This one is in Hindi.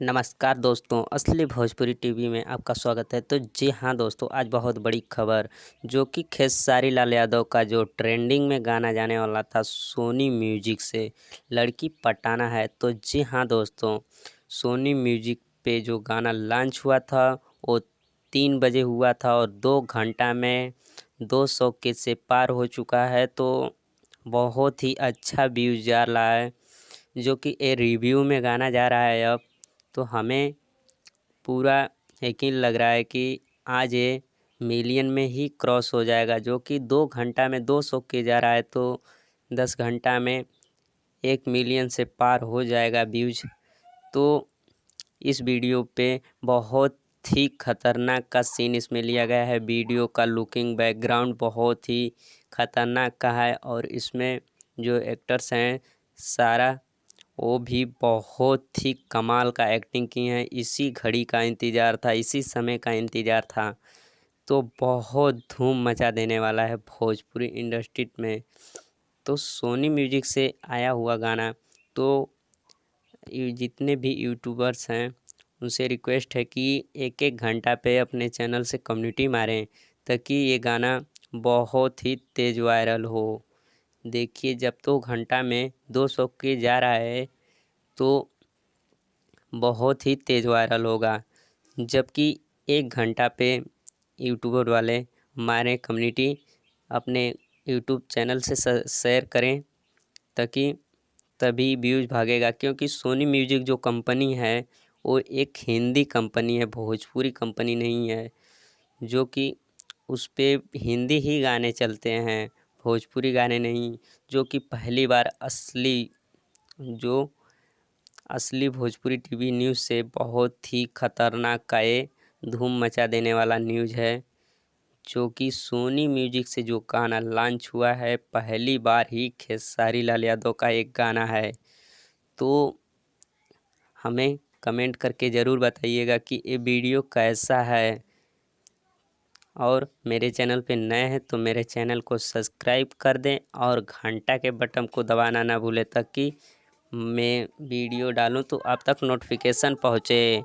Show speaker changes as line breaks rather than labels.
नमस्कार दोस्तों, असली भोजपुरी टीवी में आपका स्वागत है। तो जी हाँ दोस्तों, आज बहुत बड़ी खबर जो कि खेसारी लाल यादव का जो ट्रेंडिंग में गाना जाने वाला था सोनी म्यूजिक से लड़की पटाना है। तो जी हाँ दोस्तों, सोनी म्यूजिक पे जो गाना लॉन्च हुआ था वो 3 बजे हुआ था और 2 घंटा में 200 के से पार हो चुका है। तो बहुत ही अच्छा व्यूज़ जा रहा है, जो कि ए रिव्यू में गाना जा रहा है अब। तो हमें पूरा यकीन लग रहा है कि आज ये मिलियन में ही क्रॉस हो जाएगा, जो कि 2 घंटा में 200 के जा रहा है। तो 10 घंटा में 1 मिलियन से पार हो जाएगा व्यूज। तो इस वीडियो पे बहुत ही खतरनाक का सीन इसमें लिया गया है। वीडियो का लुकिंग बैकग्राउंड बहुत ही खतरनाक का है और इसमें जो एक्टर्स हैं सारा, वो भी बहुत ही कमाल का एक्टिंग की है। इसी घड़ी का इंतज़ार था, इसी समय का इंतज़ार था। तो बहुत धूम मचा देने वाला है भोजपुरी इंडस्ट्री में। तो सोनी म्यूजिक से आया हुआ गाना, तो जितने भी यूट्यूबर्स हैं उनसे रिक्वेस्ट है कि एक एक घंटा पे अपने चैनल से कम्युनिटी मारें, ताकि ये गाना बहुत ही तेज़ वायरल हो। देखिए, जब तो घंटा में 200 के जा रहा है तो बहुत ही तेज़ वायरल होगा। जबकि 1 घंटा पे यूट्यूबर वाले हमारे कम्युनिटी अपने यूट्यूब चैनल से शेयर करें, ताकि तभी व्यूज़ भागेगा। क्योंकि सोनी म्यूजिक जो कंपनी है वो एक हिंदी कंपनी है, भोजपुरी कंपनी नहीं है, जो कि उस पे हिंदी ही गाने चलते हैं, भोजपुरी गाने नहीं। जो कि पहली बार असली भोजपुरी टीवी न्यूज़ से बहुत ही खतरनाक का ये धूम मचा देने वाला न्यूज़ है, जो कि सोनी म्यूजिक से जो गाना लॉन्च हुआ है पहली बार ही खेसारी लाल यादव का एक गाना है। तो हमें कमेंट करके ज़रूर बताइएगा कि ये वीडियो कैसा है। और मेरे चैनल पे नए हैं तो मेरे चैनल को सब्सक्राइब कर दें और घंटा के बटन को दबाना ना भूलें, ताकि मैं वीडियो डालूं तो आप तक नोटिफिकेशन पहुँचे।